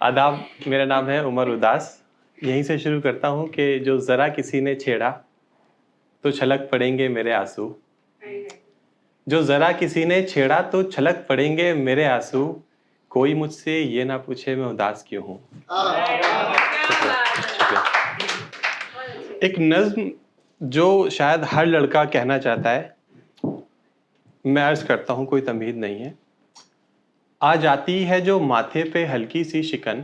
आदाब, मेरा नाम है उमर उदास। यहीं से शुरू करता हूँ कि जो ज़रा किसी ने छेड़ा तो छलक पड़ेंगे मेरे आंसू। जो ज़रा किसी ने छेड़ा तो छलक पड़ेंगे मेरे आंसू। कोई मुझसे ये ना पूछे मैं उदास क्यों हूँ। शुक्रिया। एक नज़्म जो शायद हर लड़का कहना चाहता है, मैं अर्ज़ करता हूँ, कोई तमहीद नहीं है। आ जाती है जो माथे पे हल्की सी शिकन,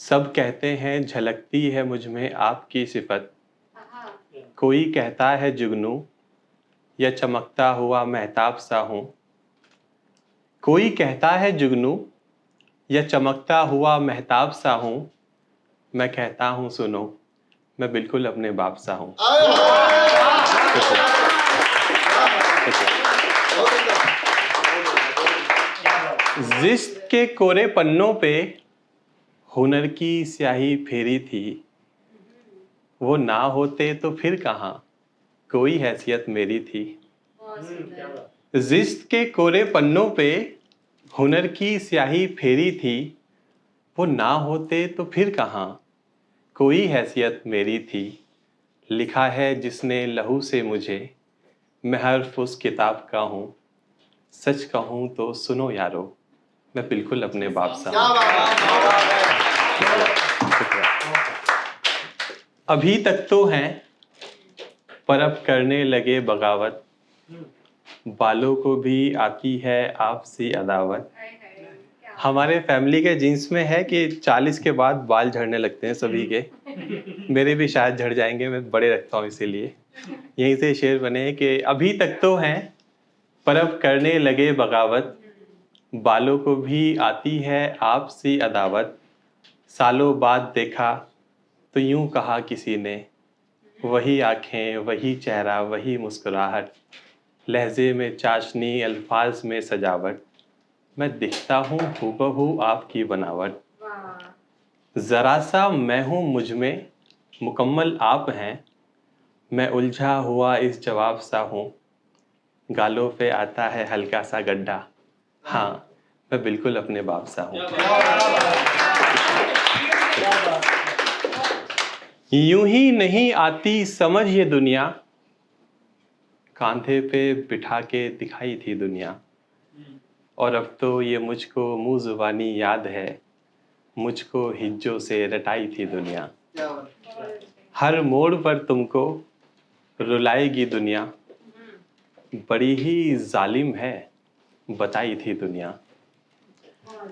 सब कहते हैं झलकती है मुझ में आपकी सिफत। कोई कहता है जुगनू या चमकता हुआ महताब सा हूँ। कोई कहता है जुगनू या चमकता हुआ महताब सा हूँ। मैं कहता हूँ सुनो, मैं बिल्कुल अपने बाप सा हूँ। जिस्म के कोरे पन्नों पे हुनर की स्याही फेरी थी। वो ना होते तो फिर कहाँ कोई हैसियत मेरी थी। जिस्म के कोरे पन्नों पे हुनर की स्याही फेरी थी। वो ना होते तो फिर कहाँ कोई हैसियत मेरी थी। लिखा है जिसने लहू से मुझे, मैं हर्फ उस किताब का हूँ। सच कहूँ तो सुनो यारो, मैं बिल्कुल अपने बाप सा हूँ। अभी तक तो हैं पर अब करने लगे बगावत। बालों को भी आती है आपसी अदावत। हमारे फैमिली के जीन्स में है कि 40 के बाद बाल झड़ने लगते हैं सभी के। मेरे भी शायद झड़ जाएंगे, मैं बड़े रखता हूँ इसीलिए। यहीं से शेर बने कि अभी तक तो हैं पर अब करने लगे बगावत। बालों को भी आती है आपसी अदावत। सालों बाद देखा तो यूं कहा किसी ने, वही आंखें वही चेहरा वही मुस्कुराहट। लहजे में चाशनी अल्फाज में सजावट। मैं दिखता हूँ हूबहू आपकी बनावट। जरा सा मैं हूँ मुझ में मुकम्मल आप हैं। मैं उलझा हुआ इस जवाब सा हूँ। गालों पे आता है हल्का सा गड्ढा। हाँ, मैं बिल्कुल अपने बाप सा हूँ। यूं ही नहीं आती समझ ये दुनिया, कांधे पे बिठा के दिखाई थी दुनिया। और अब तो ये मुझको मुँह ज़ुबानी याद है, मुझको हिज्जों से रटाई थी दुनिया। हर मोड़ पर तुमको रुलाएगी दुनिया, बड़ी ही जालिम है बताई थी दुनिया।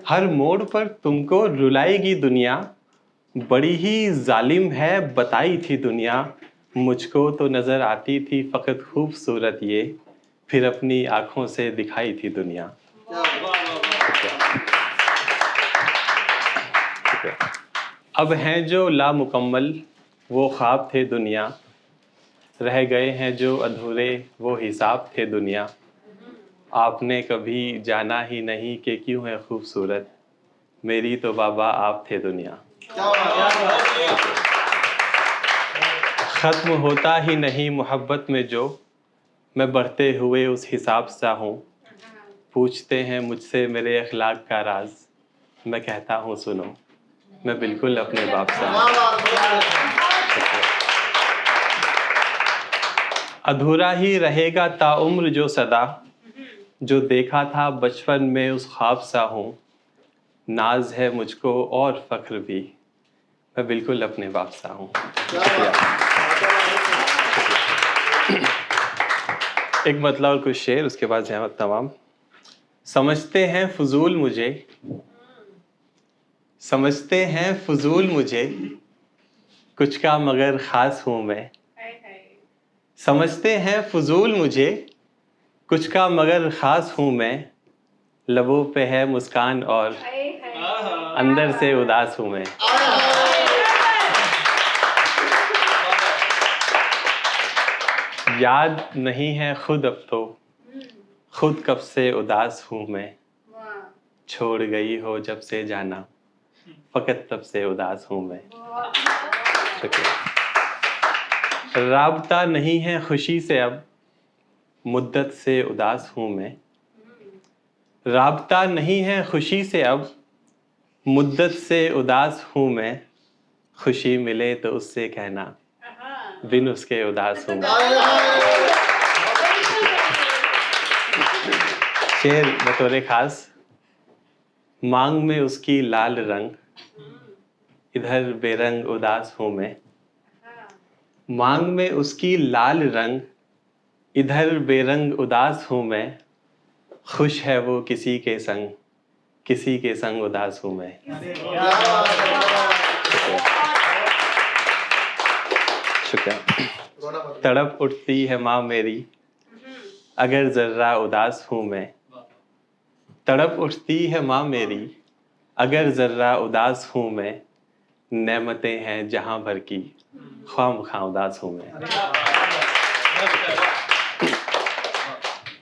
हर मोड़ पर तुमको रुलाएगी दुनिया, बड़ी ही जालिम है बताई थी दुनिया। मुझको तो नज़र आती थी फ़कत खूबसूरत ये, फिर अपनी आँखों से दिखाई थी दुनिया। अब हैं जो लामुकम्मल वो ख्वाब थे दुनिया। रह गए हैं जो अधूरे वो हिसाब थे दुनिया। आपने कभी जाना ही नहीं कि क्यों है खूबसूरत, मेरी तो बाबा आप थे दुनिया। ख़त्म होता ही नहीं मोहब्बत में जो, मैं बढ़ते हुए उस हिसाब सा हूँ। पूछते हैं मुझसे मेरे अखलाक का राज, मैं कहता हूँ सुनो, मैं बिल्कुल अपने बाप सा हूँ। अधूरा ही रहेगा ताउम्र जो सदा, जो देखा था बचपन में उस ख्वाब सा हूँ। नाज है मुझको और फ़ख्र भी, मैं बिल्कुल अपने बाप सा हूँ। एक मतलब और कुछ शेर, उसके बाद जहमत तमाम। समझते हैं फजूल मुझे, समझते हैं फजूल मुझे, कुछ का मगर ख़ास हूँ मैं। समझते हैं फजूल मुझे, कुछ का मगर ख़ास हूँ मैं। लबों पे है मुस्कान और अंदर से उदास हूँ मैं। याद नहीं है खुद अब तो, खुद कब से उदास हूँ मैं। छोड़ गई हो जब से जाना, फ़कत तब से उदास हूँ मैं। राबता नहीं है खुशी से अब, मुद्दत से उदास हूँ मैं। राबता नहीं है खुशी से अब, मुद्दत से उदास हूँ मैं, खुशी मिले तो उससे कहना, बिन उसके उदास हूँ मैं। शेर बतौर खास। मांग में उसकी लाल रंग, इधर बेरंग उदास हूँ मैं। मांग में उसकी लाल रंग, इधर बेरंग उदास हूँ मैं। खुश है वो किसी के संग, किसी के संग उदास हूँ मैं। शुक्रिया। तड़प उठती है माँ मेरी, अगर जर्रा उदास हूँ मैं। तड़प उठती है माँ मेरी, अगर जर्रा उदास हूँ मैं। नेमतें हैं जहां भर की, ख्वामख्वाह उदास हूँ मैं।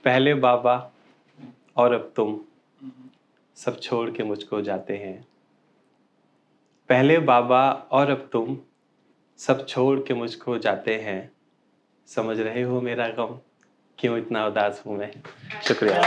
पहले बाबा और अब तुम, सब छोड़ के मुझको जाते हैं। पहले बाबा और अब तुम, सब छोड़ के मुझको जाते हैं। समझ रहे हो मेरा गम, क्यों इतना उदास हूँ मैं। शुक्रिया।